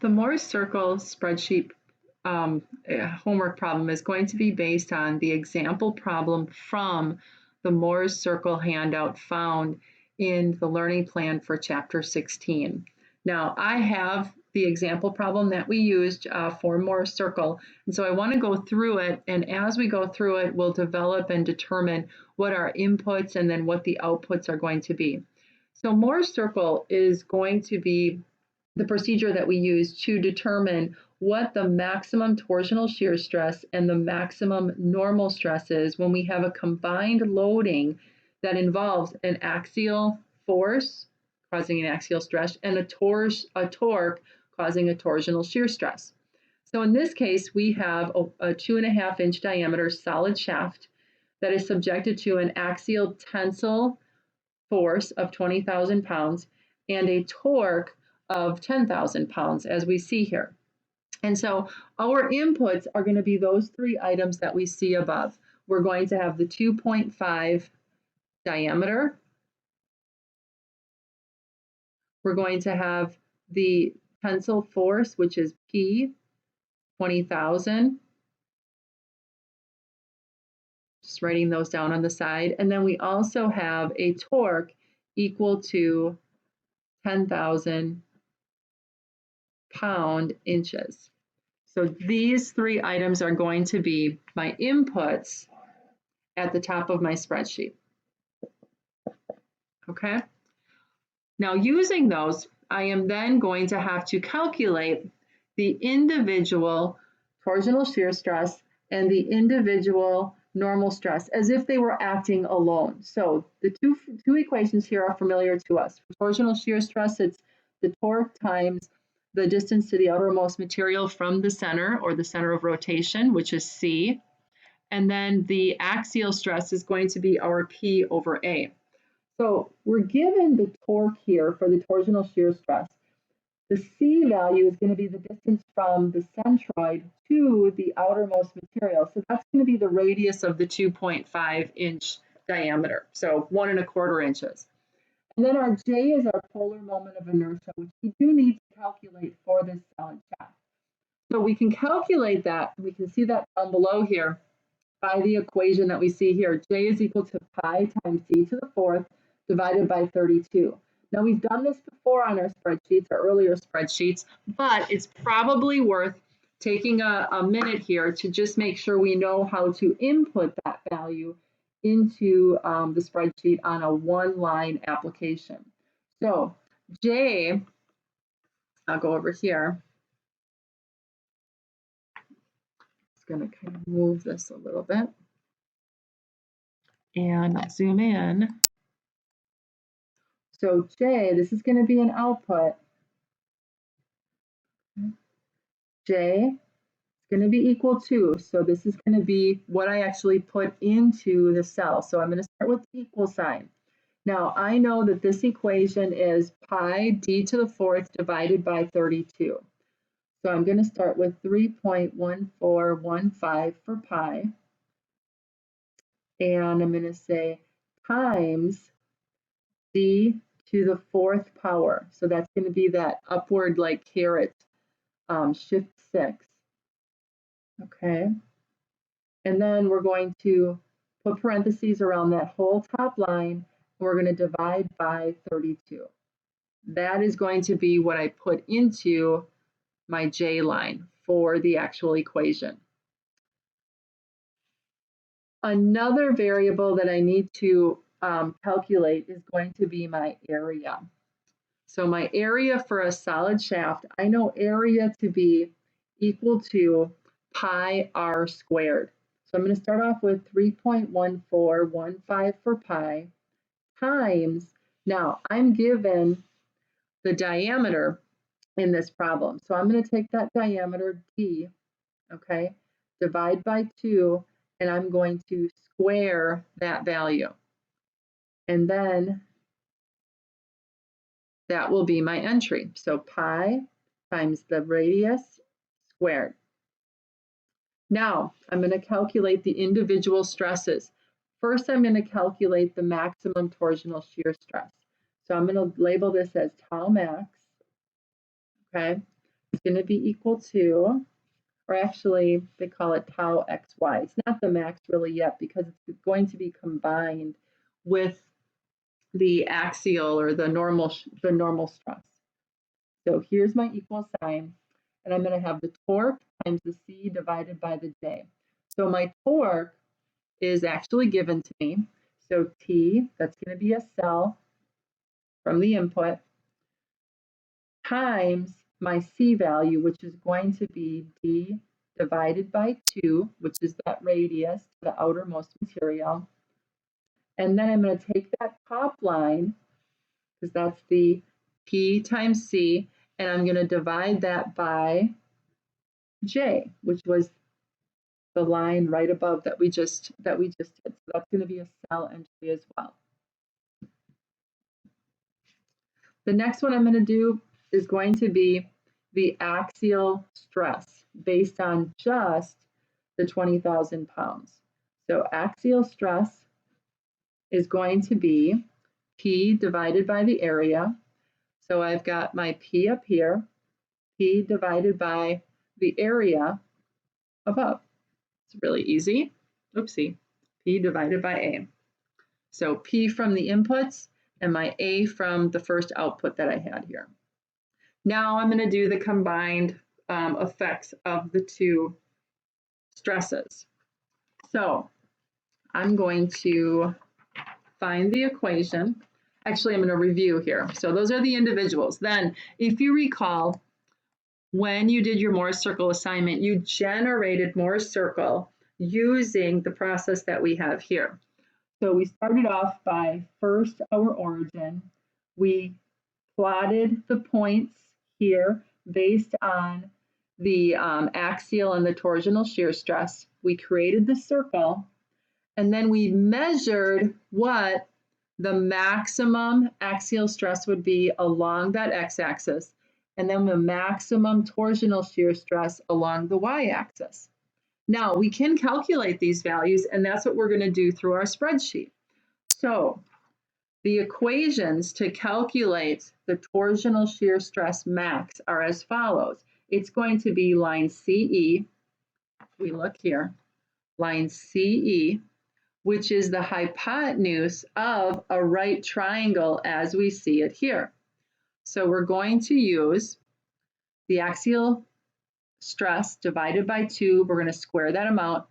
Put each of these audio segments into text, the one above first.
The Moore's Circle spreadsheet homework problem is going to be based on the example problem from the Moore's Circle handout found in the learning plan for Chapter 16. Now, I have the example problem that we used for Moore's Circle, and so I want to go through it, and as we go through it, we'll develop and determine what our inputs and then what the outputs are going to be. So Moore's Circle is going to be the procedure that we use to determine what the maximum torsional shear stress and the maximum normal stress is when we have a combined loading that involves an axial force causing an axial stress and a torque causing a torsional shear stress. So in this case, we have a 2.5-inch diameter solid shaft that is subjected to an axial tensile force of 20,000 pounds and a torque of 10,000 pounds, as we see here. And so our inputs are going to be those three items that we see above. We're going to have the 2.5 diameter. We're going to have the tensile force, which is P, 20,000. Just writing those down on the side. And then we also have a torque equal to 10,000 pound-inches. So these three items are going to be my inputs at the top of my spreadsheet. Okay? Now using those, I am then going to have to calculate the individual torsional shear stress and the individual normal stress as if they were acting alone. So the two equations here are familiar to us. For torsional shear stress, it's the torque times the distance to the outermost material from the center or the center of rotation, which is C. And then the axial stress is going to be our P over A. So we're given the torque here for the torsional shear stress. The C value is going to be the distance from the centroid to the outermost material. So that's going to be the radius of the 2.5-inch diameter, so 1.25 inches. And then our J is our polar moment of inertia, which we do need to calculate for this solid shaft. So we can calculate that, we can see that down below here by the equation that we see here. J is equal to pi times c to the fourth divided by 32. Now we've done this before on our spreadsheets, our earlier spreadsheets, but it's probably worth taking a minute here to just make sure we know how to input that value into the spreadsheet on a one-line application. So J, I'll go over here. Just going to kind of move this a little bit and I'll zoom in. So J, this is going to be an output. J is going to be equal to, so this is going to be what I actually put into the cell. So I'm going to start with the equal sign. Now I know that this equation is pi d to the fourth divided by 32. So I'm going to start with 3.1415 for pi. And I'm going to say times d to the fourth power. So that's going to be that upward like caret shift 6. Okay. And then we're going to put parentheses around that whole top line. And we're going to divide by 32. That is going to be what I put into my J line for the actual equation. Another variable that I need to calculate is going to be my area. So my area for a solid shaft, I know area to be equal to pi r squared. So I'm going to start off with 3.1415 for pi times, now I'm given the diameter in this problem. So I'm going to take that diameter d, okay, divide by 2, and I'm going to square that value. And then that will be my entry. So pi times the radius squared. Now I'm going to calculate the individual stresses. First, I'm going to calculate the maximum torsional shear stress. So I'm going to label this as tau max. Okay. going to be equal to, or actually they call it tau xy. It's not the max really yet because it's going to be combined with the axial or the normal stress. So here's my equal sign, and I'm going to have the torque times the C divided by the J. So my torque is actually given to me. So T, that's going to be a cell from the input, times my C value, which is going to be D divided by 2, which is that radius to the outermost material. And then I'm going to take that top line, because that's the P times C, and I'm going to divide that by J, which was the line right above that we just did. So that's going to be a cell entry as well. The next one I'm going to do is going to be the axial stress based on just the 20,000 pounds. So axial stress is going to be P divided by the area. So I've got my P up here, P divided by the area above. It's really easy. Oopsie. P divided by A. So P from the inputs and my A from the first output that I had here. Now I'm going to do the combined effects of the two stresses. So I'm going to find the equation. Actually, I'm going to review here. So those are the individuals. Then, if you recall, when you did your Mohr circle assignment, you generated Mohr circle using the process that we have here. So we started off by first our origin. We plotted the points here based on the axial and the torsional shear stress. We created the circle, and then we measured what the maximum axial stress would be along that x-axis, and then the maximum torsional shear stress along the y-axis. Now, we can calculate these values, and that's what we're going to do through our spreadsheet. So the equations to calculate the torsional shear stress max are as follows. It's going to be line CE, we look here, line CE, which is the hypotenuse of a right triangle as we see it here. So we're going to use the axial stress divided by 2, we're going to square that amount,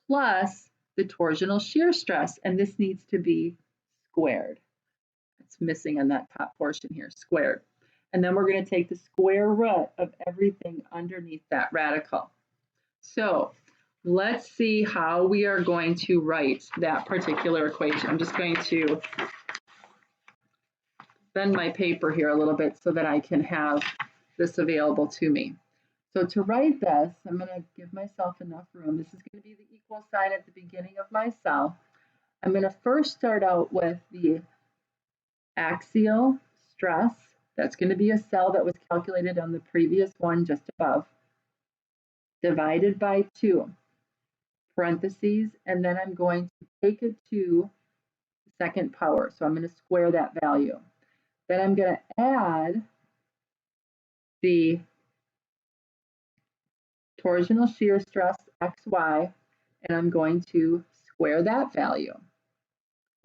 plus the torsional shear stress, and this needs to be squared. It's missing on that top portion here, squared. And then we're going to take the square root of everything underneath that radical. So let's see how we are going to write that particular equation. I'm just going to bend my paper here a little bit so that I can have this available to me. So to write this, I'm going to give myself enough room. This is going to be the equal sign at the beginning of my cell. I'm going to first start out with the axial stress. That's going to be a cell that was calculated on the previous one just above, divided by 2, parentheses, and then I'm going to take it to the second power. So I'm going to square that value. Then I'm going to add the torsional shear stress xy, and I'm going to square that value.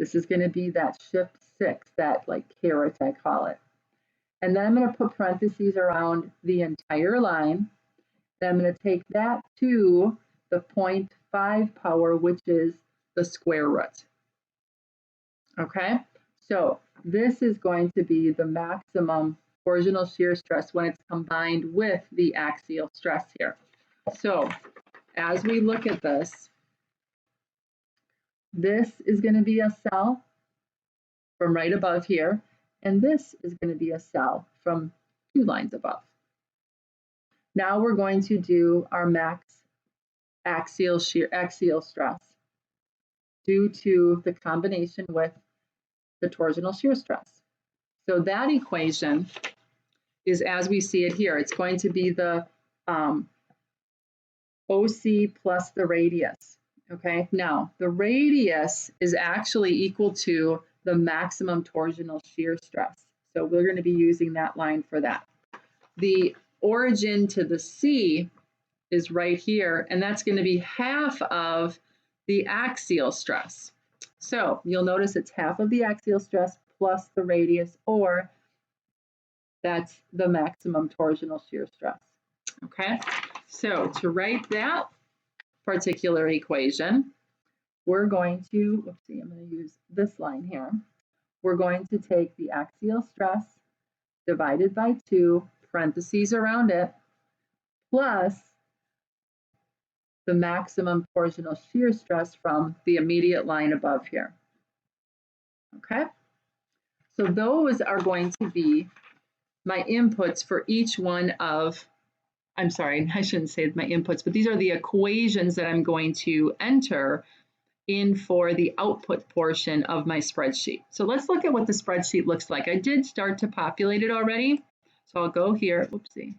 This is going to be that shift 6, that like caret I call it. And then I'm going to put parentheses around the entire line. Then I'm going to take that to the 0.5 power, which is the square root. Okay, so this is going to be the maximum torsional shear stress when it's combined with the axial stress here. So as we look at this, this is going to be a cell from right above here, and this is going to be a cell from 2 lines above. Now we're going to do our max axial stress due to the combination with the torsional shear stress. So that equation is as we see it here. It's going to be the OC plus the radius. Okay, now the radius is actually equal to the maximum torsional shear stress. So we're going to be using that line for that. The origin to the C is right here, and that's going to be half of the axial stress. So you'll notice it's half of the axial stress plus the radius, or that's the maximum torsional shear stress. Okay, so to write that particular equation, we're going to, oopsie, I'm going to use this line here. We're going to take the axial stress divided by 2, parentheses around it, plus the maximum torsional shear stress from the immediate line above here. Okay, so those are going to be my inputs for each one of, I'm sorry, I shouldn't say my inputs, but these are the equations that I'm going to enter in for the output portion of my spreadsheet. So let's look at what the spreadsheet looks like. I did start to populate it already. So I'll go here, oopsie,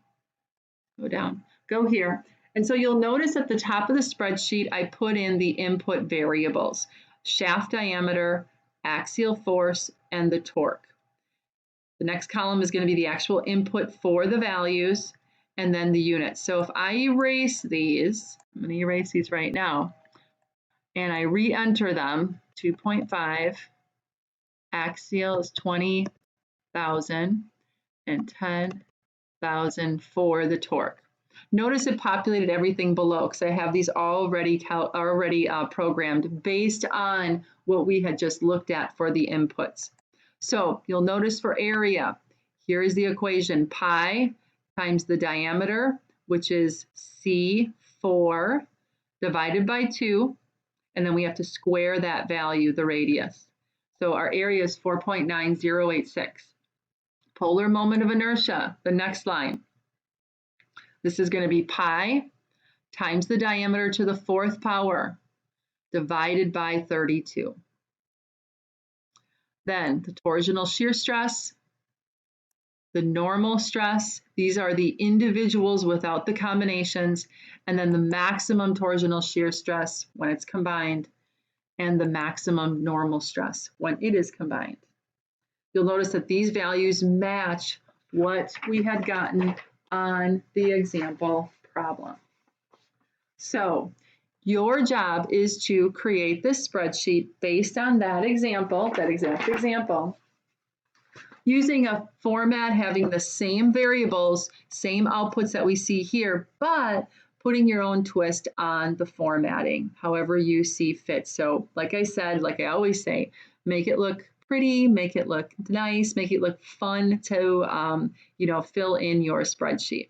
go down, go here. And so you'll notice at the top of the spreadsheet, I put in the input variables, shaft diameter, axial force, and the torque. The next column is going to be the actual input for the values, and then the units. So if I erase these, I'm going to erase these right now, and I re-enter them, 2.5, axial is 20,000, and 10,000 for the torque. Notice it populated everything below because I have these already programmed based on what we had just looked at for the inputs. So you'll notice for area, here is the equation, pi times the diameter, which is C4 divided by 2, and then we have to square that value, the radius. So our area is 4.9086. Polar moment of inertia, the next line. This is going to be pi times the diameter to the 4th power divided by 32. Then the torsional shear stress, the normal stress, these are the individuals without the combinations, and then the maximum torsional shear stress when it's combined, and the maximum normal stress when it is combined. You'll notice that these values match what we had gotten on the example problem. So your job is to create this spreadsheet based on that example, that exact example, using a format having the same variables, same outputs that we see here, but putting your own twist on the formatting, however you see fit. So like I said, like I always say, make it look pretty, make it look nice, make it look fun to fill in your spreadsheet.